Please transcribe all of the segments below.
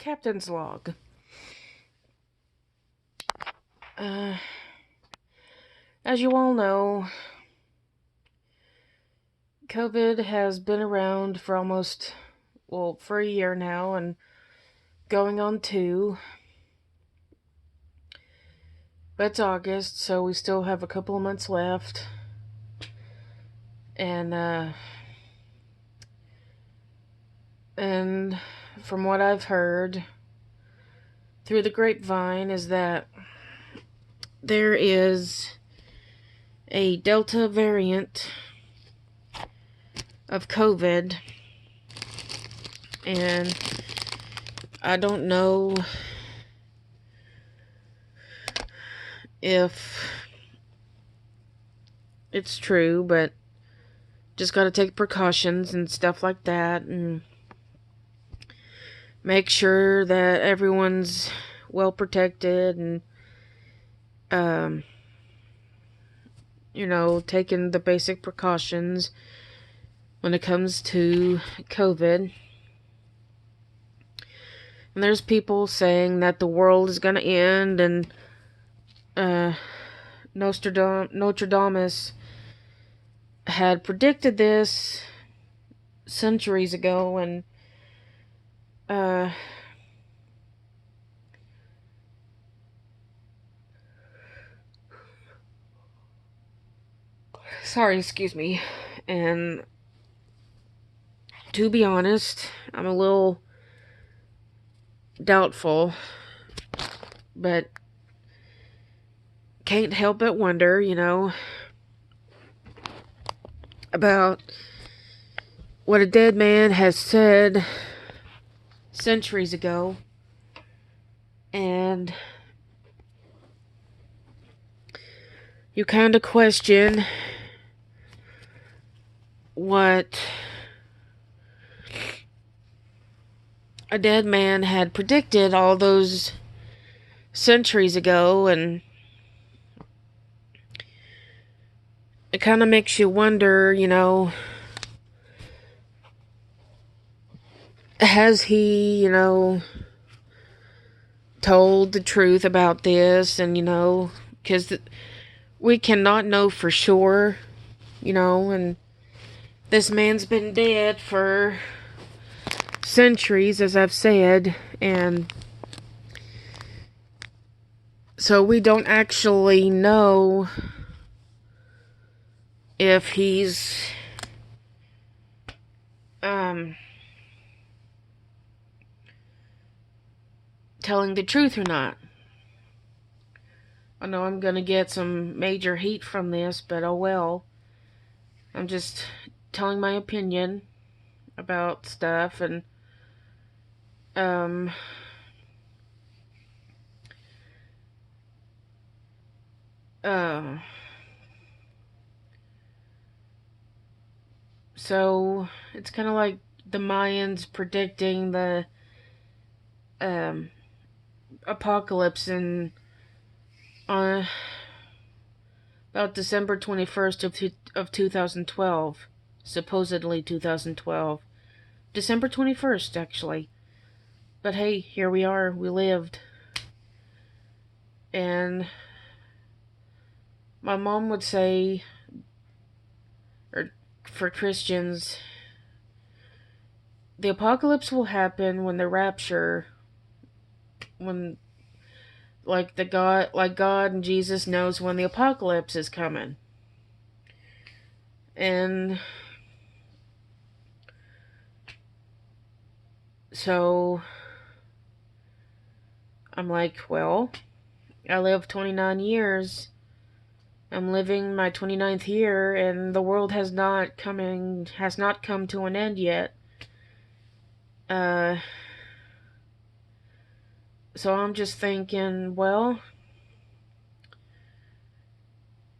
Captain's Log. Uh, as you all know, COVID has been around for for a year now and going on 2. But it's August, so we still have a couple of months left. And from what I've heard through the grapevine is that there is a Delta variant of COVID, and I don't know if it's true, but just gotta take precautions and stuff like that, and make sure that everyone's well protected and, taking the basic precautions when it comes to COVID. And there's people saying that the world is gonna end, and Nostradamus had predicted this centuries ago, and sorry, excuse me. And to be honest, I'm a little doubtful, but can't help but wonder, about what a dead man has said centuries ago. And you kind of question what a dead man had predicted all those centuries ago, and it kind of makes you wonder, has he, told the truth about this? And, because we cannot know for sure, and this man's been dead for centuries, as I've said, and so we don't actually know if he's telling the truth or not. I know I'm gonna get some major heat from this, but oh well. I'm just telling my opinion about stuff, and so it's kind of like the Mayans predicting the apocalypse in on about December 21st of 2012, supposedly 2012, December 21st actually. But hey, here we are. We lived. And my mom would say, or for Christians, the apocalypse will happen when the rapture, when God and Jesus knows when the apocalypse is coming. And so I'm like, well, I lived 29 years. I'm living my 29th year, and the world has not come to an end yet. So I'm just thinking, well,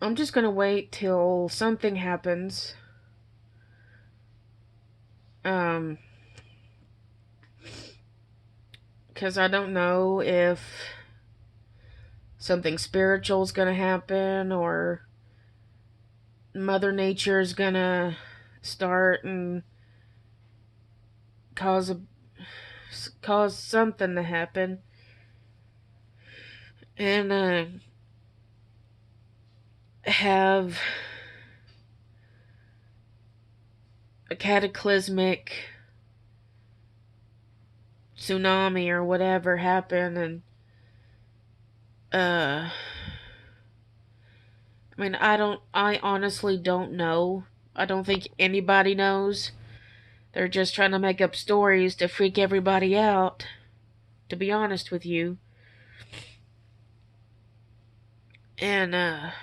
I'm just gonna wait till something happens. Because I don't know if something spiritual is gonna happen, or Mother Nature is gonna start and cause cause something to happen. And have a cataclysmic tsunami or whatever happen. And I honestly don't know. I don't think anybody knows. They're just trying to make up stories to freak everybody out, to be honest with you. And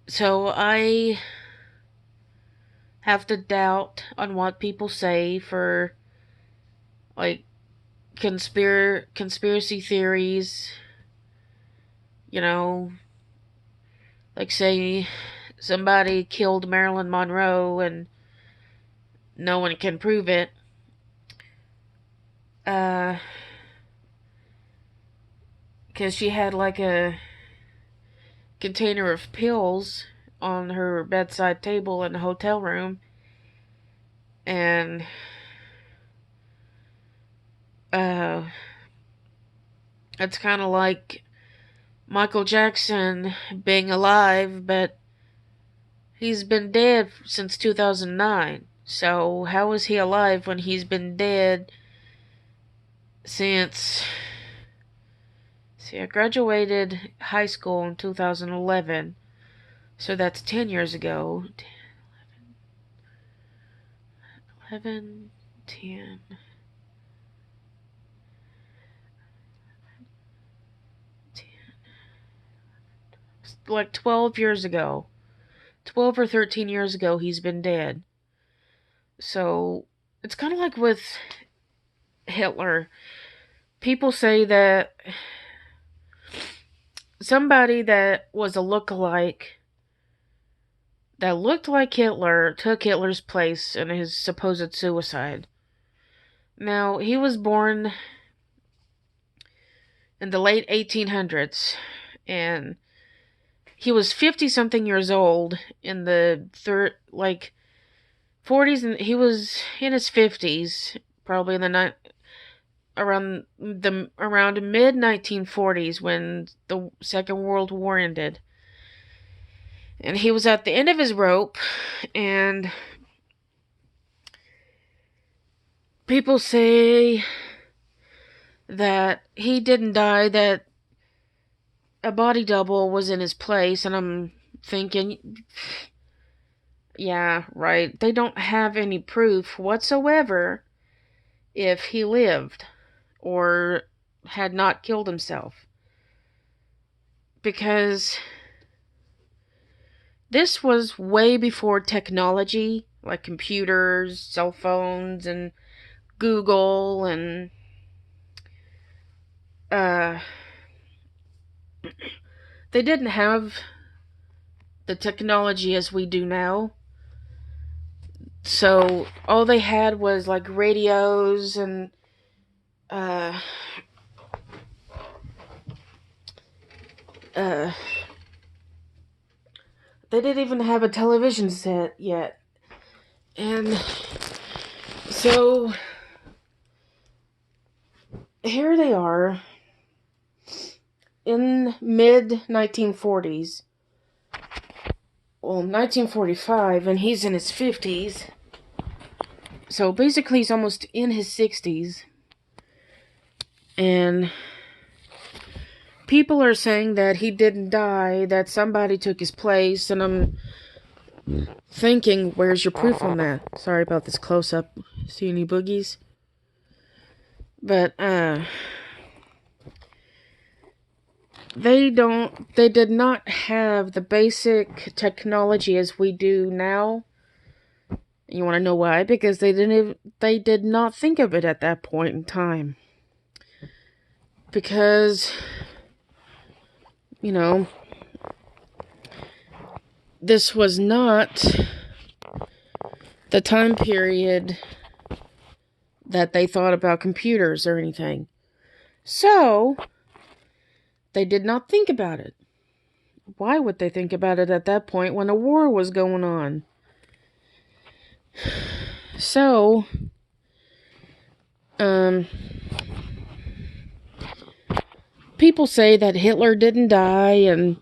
so I have to doubt on what people say for, like, conspiracy theories. You know, like, say somebody killed Marilyn Monroe and no one can prove it. Because she had like a container of pills on her bedside table in the hotel room. And it's kind of like Michael Jackson being alive, but he's been dead since 2009. So how is he alive when he's been dead since... See, I graduated high school in 2011. So that's 10 years ago. 11, 10... like 12 years ago. 12 or 13 years ago, he's been dead. So, it's kind of like with Hitler. People say that somebody that was a look-alike, that looked like Hitler, took Hitler's place in his supposed suicide. Now, he was born in the late 1800s, and he was 50-something years old in the 40s, and he was in his 50s, probably in the around mid 1940s when the Second World War ended. And he was at the end of his rope, and people say that he didn't die, that a body double was in his place, and I'm thinking, yeah, right. They don't have any proof whatsoever if he lived or had not killed himself. Because this was way before technology, like computers, cell phones, and Google, and they didn't have the technology as we do now. So all they had was like radios and they didn't even have a television set yet. And so here they are in mid 1940s. Well, 1945, and he's in his 50s. So basically he's almost in his 60s. And people are saying that he didn't die, that somebody took his place, and I'm thinking, where's your proof on that? Sorry about this close-up. See any boogies? But, they did not have the basic technology as we do now. You want to know why? Because they did not think of it at that point in time. Because, this was not the time period that they thought about computers or anything. So, they did not think about it. Why would they think about it at that point when a war was going on? So, Um, people say that Hitler didn't die and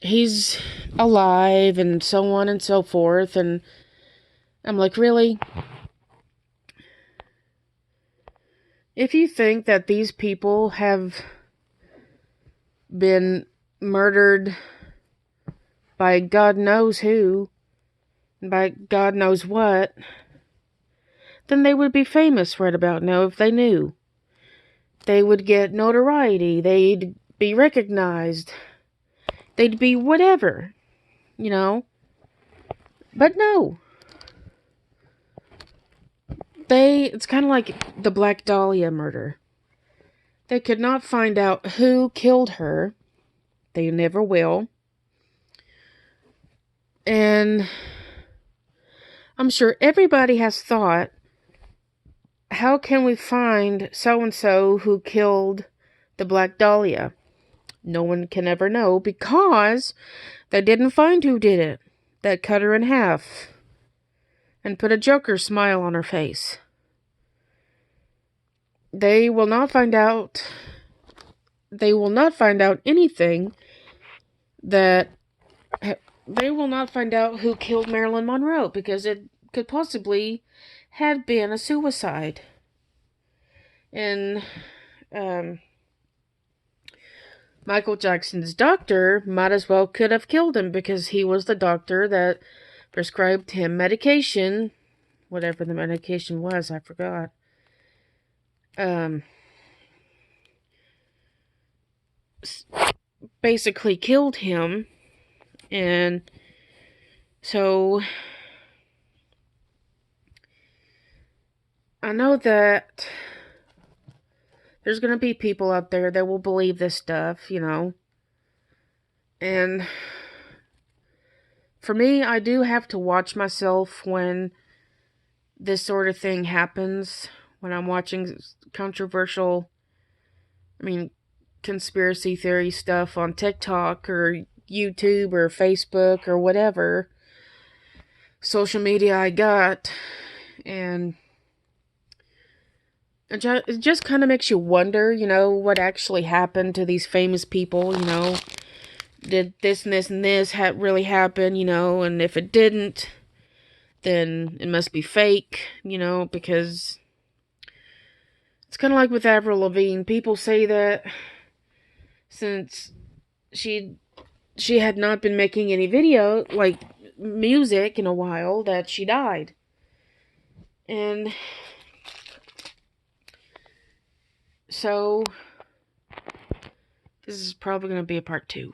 he's alive and so on and so forth. And I'm like, really? If you think that these people have been murdered by God knows who, by God knows what, then they would be famous right about now if they knew. They would get notoriety. They'd be recognized. They'd be whatever, you know? But no. It's kind of like the Black Dahlia murder. They could not find out who killed her. They never will. And I'm sure everybody has thought, how can we find so-and-so who killed the Black Dahlia? No one can ever know because they didn't find who did it. That cut her in half and put a Joker smile on her face. They will not find out. They will not find out anything that. They will not find out who killed Marilyn Monroe because it could possibly have been a suicide. And Michael Jackson's doctor might as well could have killed him because he was the doctor that prescribed him medication, whatever the medication was, I forgot. Basically killed him. And so I know that there's going to be people out there that will believe this stuff, you know. And for me, I do have to watch myself when this sort of thing happens. When I'm watching controversial, conspiracy theory stuff on TikTok or YouTube or Facebook or whatever social media I got. And it just kind of makes you wonder, you know, what actually happened to these famous people, you know. Did this and this and this really happen, you know, and if it didn't, then it must be fake, you know, because it's kind of like with Avril Lavigne. People say that since she had not been making any video, like music, in a while, that she died. And so this is probably going to be a part 2.